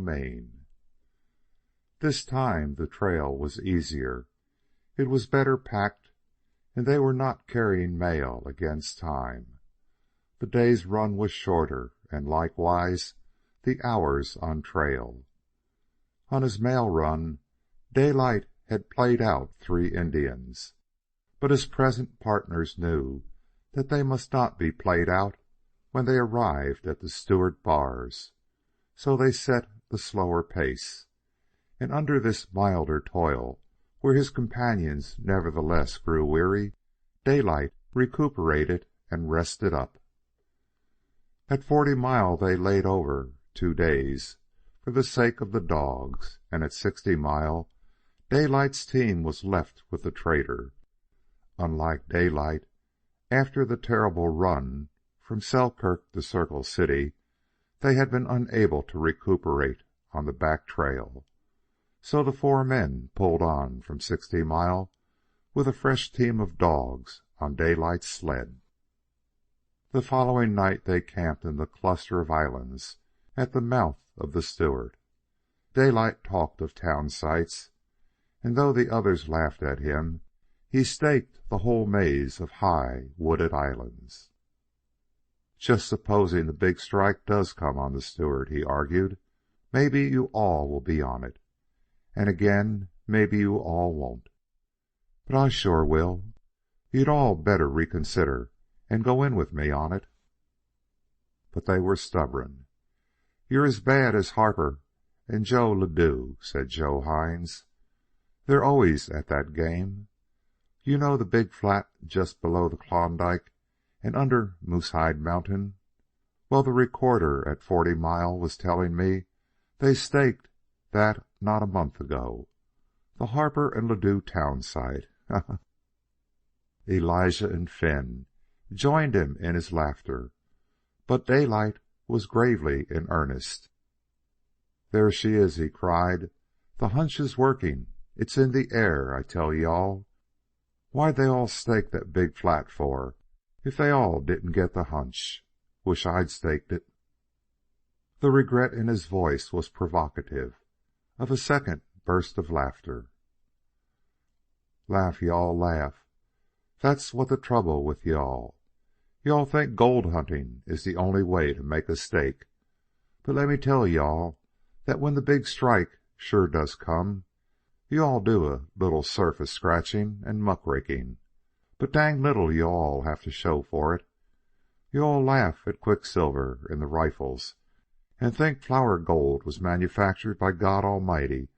domain. This time the trail was easier. It was better packed, and they were not carrying mail against time. The day's run was shorter, and likewise the hours on trail. On his mail run, Daylight had played out 3 Indians, but his present partners knew that they must not be played out when they arrived at the Stewart bars, so they set the slower pace, and under this milder toil, where his companions nevertheless grew weary, Daylight recuperated and rested up. At 40 Mile they laid over 2 days for the sake of the dogs, and at 60 Mile Daylight's team was left with the trader. Unlike Daylight, after the terrible run from Selkirk to Circle City, they had been unable to recuperate on the back trail. So the 4 men pulled on from 60 Mile with a fresh team of dogs on Daylight's sled. The following night they camped in the cluster of islands at the mouth of the Stewart. Daylight talked of town sites, and though the others laughed at him, he staked the whole maze of high, wooded islands. Just supposing the big strike does come on the Stewart, he argued, maybe you all will be on it. And again, maybe you all won't. But I sure will. You'd all better reconsider and go in with me on it. But they were stubborn. You're as bad as Harper and Joe Ladue, said Joe Hines. They're always at that game. You know the big flat just below the Klondike and under Moosehide Mountain? Well, the recorder at 40 Mile was telling me they staked that not a month ago. The Harper and Ladue town site. Elijah and Finn joined him in his laughter, but Daylight was gravely in earnest. There she is, he cried. The hunch is working. It's in the air, I tell you-all. Why'd they all stake that big flat for, if they all didn't get the hunch? Wish I'd staked it. The regret in his voice was provocative of a second burst of laughter. Laugh, you-all, laugh. That's what the trouble with you-all. You-all think gold hunting is the only way to make a stake. But let me tell you-all that when the big strike sure does come, you-all do a little surface scratching and muckraking, but dang little you-all have to show for it. You-all laugh at quicksilver in the rifles and think flour gold was manufactured by God Almighty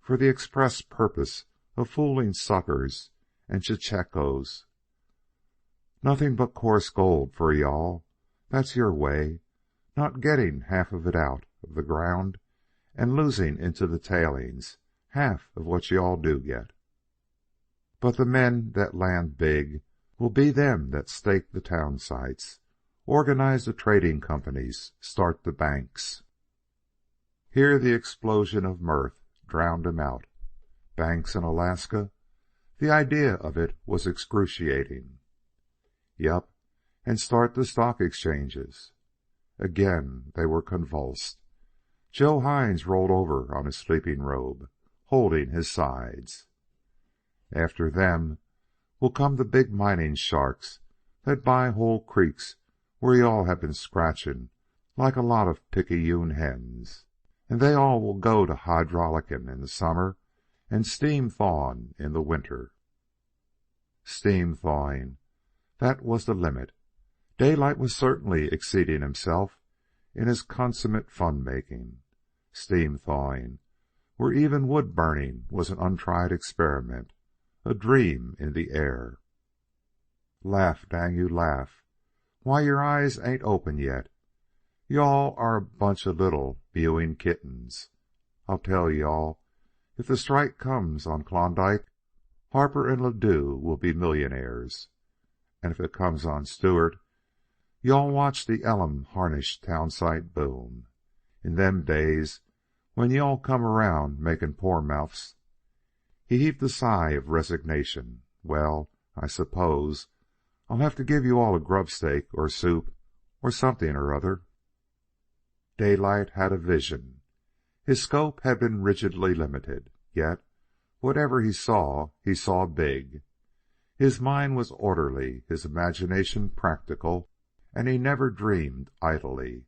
for the express purpose of fooling suckers and chechaquos. Nothing but coarse gold for you-all. That's your way, not getting half of it out of the ground and losing into the tailings half of what you-all do get. But the men that land big will be them that stake the town sites, organize the trading companies, start the banks. Here the explosion of mirth drowned him out. Banks in Alaska? The idea of it was excruciating. Yup, and start the stock exchanges. Again they were convulsed. Joe Hines rolled over on his sleeping robe, holding his sides. After them will come the big mining sharks that buy whole creeks where you all have been scratching like a lot of picayune hens, and they all will go to hydraulicking in the summer and steam thawing in the winter. Steam thawing, that was the limit. Daylight was certainly exceeding himself in his consummate fun-making. Steam thawing, where even wood burning was an untried experiment, a dream in the air. Laugh, dang you, laugh. Why, your eyes ain't open yet. You-all are a bunch of little mewing kittens. I'll tell you-all, if the strike comes on Klondike, Harper and Ladue will be millionaires. And if it comes on Stewart, you-all watch the Elam Harnish town site boom. In them days, when you-all come around making poor mouths. He heaved a sigh of resignation. Well, I suppose I'll have to give you all a grub steak or soup or something or other. Daylight had a vision. His scope had been rigidly limited, yet whatever he saw big. His mind was orderly, his imagination practical, and he never dreamed idly.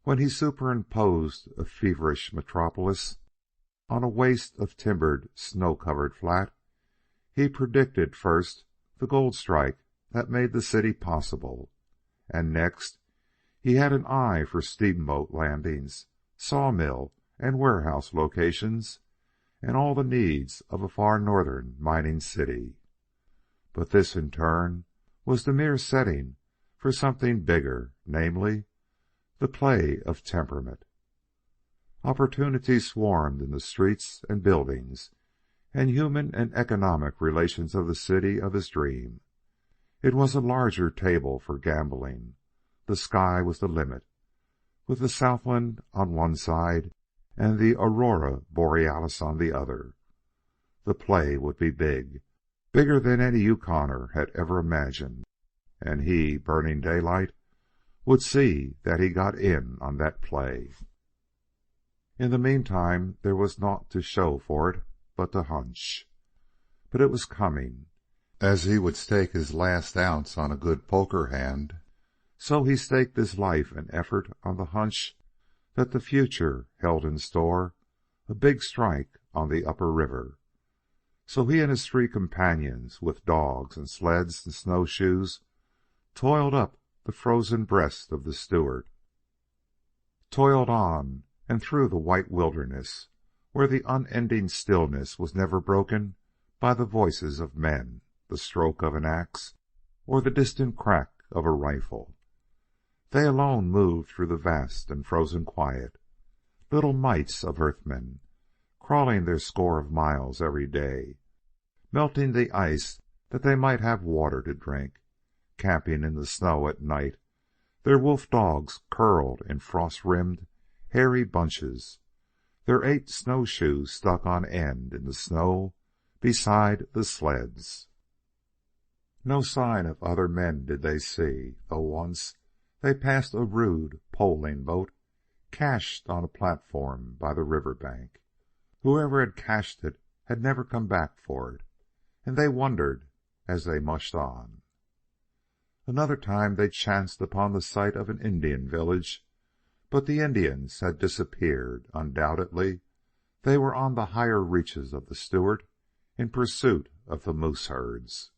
When he superimposed a feverish metropolis on a waste of timbered, snow-covered flat, he predicted first the gold strike that made the city possible, and next he had an eye for steamboat landings, sawmill and warehouse locations, and all the needs of a far northern mining city. But this, in turn, was the mere setting for something bigger, namely, the play of temperament. Opportunities swarmed in the streets and buildings and human and economic relations of the city of his dream. It was a larger table for gambling. The sky was the limit, with the Southland on one side and the Aurora Borealis on the other. The play would be big, bigger than any Yukoner had ever imagined, and he, Burning Daylight, would see that he got in on that play. In the meantime, there was naught to show for it but the hunch. But it was coming. As he would stake his last ounce on a good poker hand, so he staked his life and effort on the hunch that the future held in store a big strike on the upper river. So he and his three companions, with dogs and sleds and snowshoes, toiled up the frozen breast of the Stewart, toiled on and through the white wilderness, where the unending stillness was never broken by the voices of men, the stroke of an axe, or the distant crack of a rifle. They alone moved through the vast and frozen quiet, little mites of earthmen, crawling their score of miles every day, melting the ice that they might have water to drink, camping in the snow at night, their wolf dogs curled in frost-rimmed, hairy bunches, their 8 snowshoes stuck on end in the snow beside the sleds. No sign of other men did they see, though once they passed a rude poling boat cached on a platform by the river bank. Whoever had cached it had never come back for it, and they wondered as they mushed on. Another time they chanced upon the site of an Indian village, but the Indians had disappeared. Undoubtedly, they were on the higher reaches of the Stewart in pursuit of the moose herds.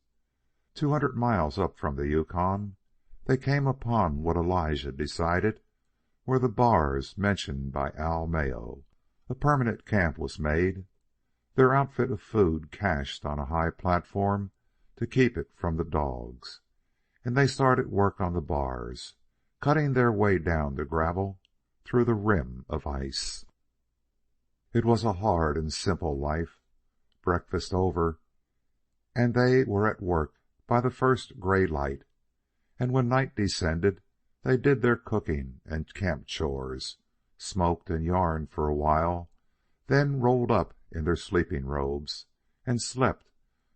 200 miles up from the Yukon, they came upon what Elijah decided were the bars mentioned by Al Mayo. A permanent camp was made, their outfit of food cached on a high platform to keep it from the dogs, and they started work on the bars, cutting their way down the gravel through the rim of ice. It was a hard and simple life. Breakfast over, and they were at work by the first gray light, and when night descended, they did their cooking and camp chores, smoked and yarned for a while, then rolled up in their sleeping robes and slept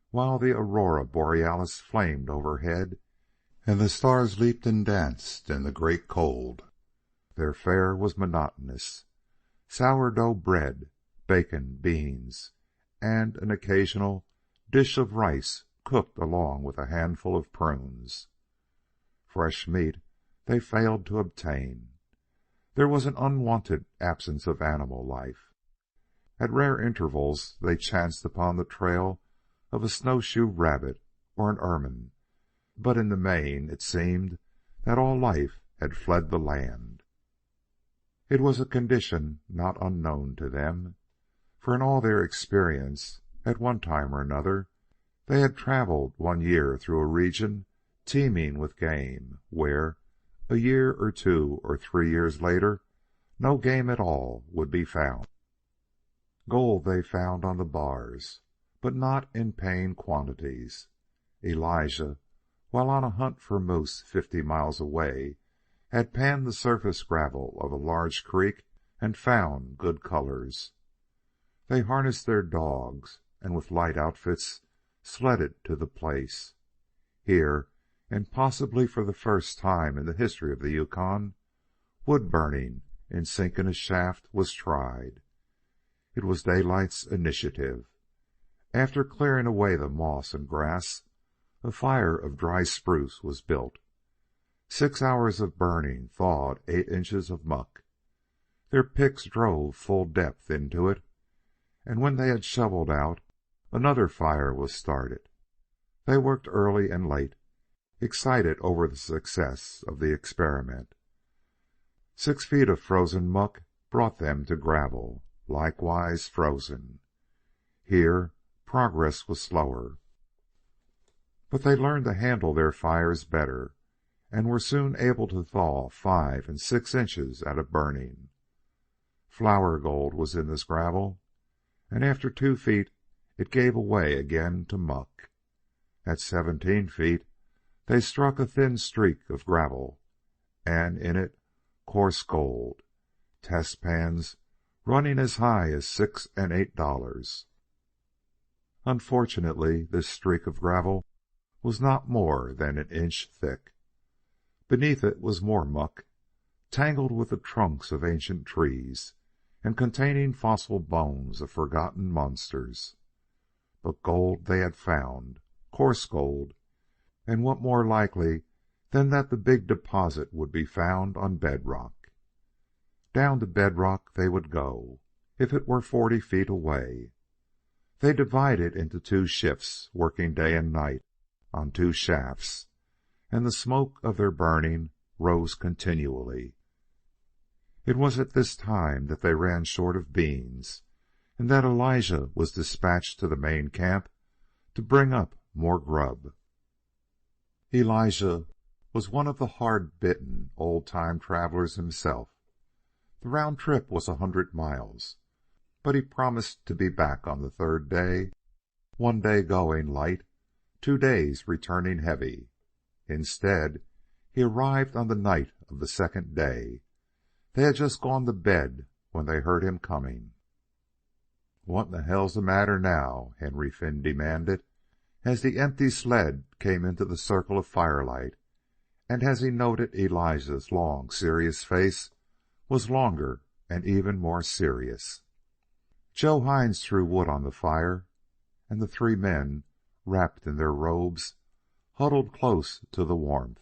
while the Aurora Borealis flamed overhead and the stars leaped and danced in the great cold. Their fare was monotonous: sourdough bread, bacon, beans, and an occasional dish of rice cooked along with a handful of prunes. Fresh meat they failed to obtain. There was an unwonted absence of animal life. At rare intervals they chanced upon the trail of a snowshoe rabbit or an ermine, but in the main it seemed that all life had fled the land. It was a condition not unknown to them, for in all their experience, at one time or another, they had traveled 1 year through a region teeming with game, where, a year or 2 or 3 years later, no game at all would be found. Gold they found on the bars, but not in paying quantities. Elijah, while on a hunt for moose 50 miles away, had panned the surface gravel of a large creek and found good colors. They harnessed their dogs, and with light outfits sledded to the place. Here, and possibly for the first time in the history of the Yukon, wood burning in sinking a shaft was tried. It was Daylight's initiative. After clearing away the moss and grass, a fire of dry spruce was built. 6 hours of burning thawed 8 inches of muck. Their picks drove full depth into it, and when they had shoveled out, another fire was started. They worked early and late, excited over the success of the experiment. 6 feet of frozen muck brought them to gravel, likewise frozen. Here progress was slower, but they learned to handle their fires better, and were soon able to thaw 5 and 6 inches at a burning. Flour gold was in this gravel, and after 2 feet it gave way again to muck. At 17 feet they struck a thin streak of gravel, and in it coarse gold, test pans running as high as $6 and $8. Unfortunately, this streak of gravel was not more than an inch thick. Beneath it was more muck, tangled with the trunks of ancient trees and containing fossil bones of forgotten monsters. But gold they had found, coarse gold, and what more likely than that the big deposit would be found on bedrock? Down to bedrock they would go, if it were 40 feet away. They divided into 2 shifts, working day and night on 2 shafts, and the smoke of their burning rose continually. It was at this time that they ran short of beans, and that Elijah was dispatched to the main camp to bring up more grub. Elijah was one of the hard-bitten, old-time travelers himself. The round trip was 100 miles, but he promised to be back on the 3rd day, 1 day going light, 2 days returning heavy. Instead, he arrived on the night of the 2nd day. They had just gone to bed when they heard him coming. "What in the hell's the matter now?" Henry Finn demanded, as the empty sled came into the circle of firelight, and as he noted Elijah's long, serious face was longer and even more serious. Joe Hines threw wood on the fire, and the 3 men, wrapped in their robes, huddled close to the warmth.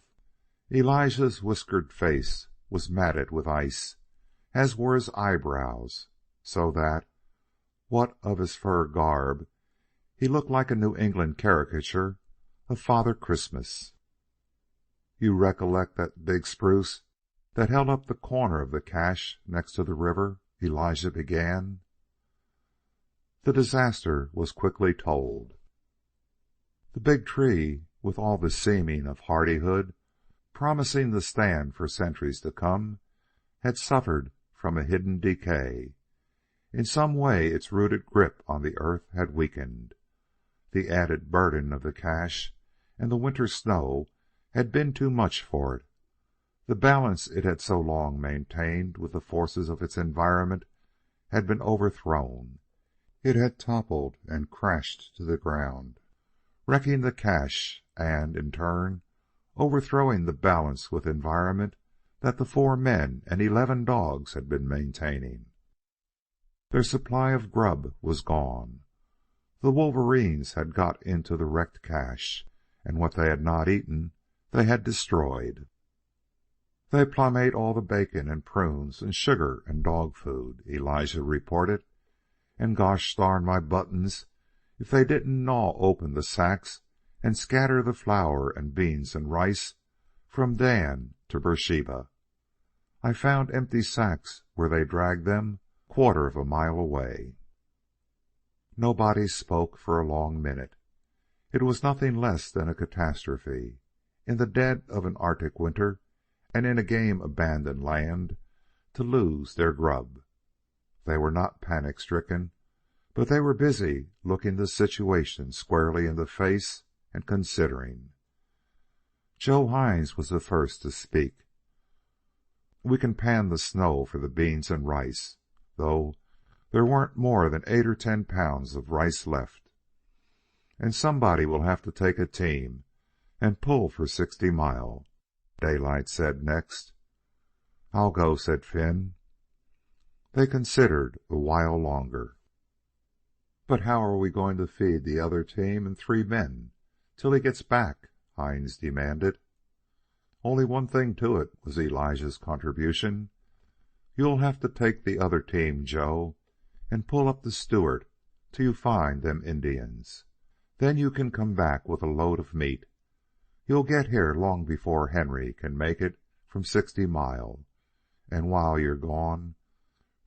Elijah's whiskered face was matted with ice, as were his eyebrows, so that, what of his fur garb, he looked like a New England caricature of Father Christmas. "You recollect that big spruce that held up the corner of the cache next to the river?" Elijah began. The disaster was quickly told. The big tree, with all the seeming of hardihood, promising to stand for centuries to come, had suffered from a hidden decay. In some way its rooted grip on the earth had weakened. The added burden of the cache and the winter snow had been too much for it. The balance it had so long maintained with the forces of its environment had been overthrown. It had toppled and crashed to the ground, wrecking the cache and, in turn, overthrowing the balance with environment that the 4 men and 11 dogs had been maintaining. Their supply of grub was gone. The wolverines had got into the wrecked cache, and what they had not eaten they had destroyed. "They plumb ate all the bacon and prunes and sugar and dog food," Elijah reported. "And gosh darn my buttons if they didn't gnaw open the sacks and scatter the flour and beans and rice from Dan to Beersheba. I found empty sacks where they dragged them 1/4 of a mile away." Nobody spoke for a long minute. It was nothing less than a catastrophe, in the dead of an Arctic winter and in a game-abandoned land, to lose their grub. They were not panic-stricken, but they were busy looking the situation squarely in the face and considering. Joe Hines was the first to speak. "We can pan the snow for the beans and rice, though there weren't more than 8 or 10 pounds of rice left. And somebody will have to take a team and pull for 60 Mile," Daylight said next. "I'll go," said Finn. They considered a while longer. "But how are we going to feed the other team and three men till he gets back?" Hines demanded. "Only one thing to it," was Elijah's contribution. "You'll have to take the other team, Joe, and pull up the Stewart till you find them Indians. Then you can come back with a load of meat. You'll get here long before Henry can make it from 60 Mile, and while you're gone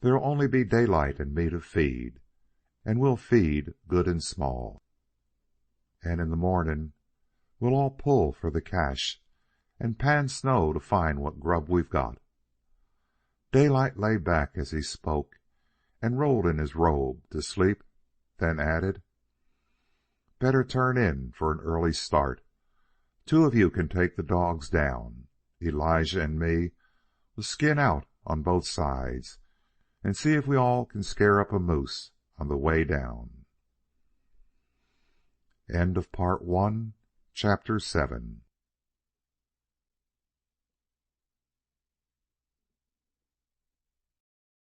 there'll only be Daylight and me to feed, and we'll feed good and small. And in the morning we'll all pull for the cache and pan snow to find what grub we've got." Daylight lay back as he spoke and rolled in his robe to sleep, then added, "Better turn in for an early start. Two of you can take the dogs down. Elijah and me will skin out on both sides and see if we all can scare up a moose on the way down." End of Part 1, Chapter 7.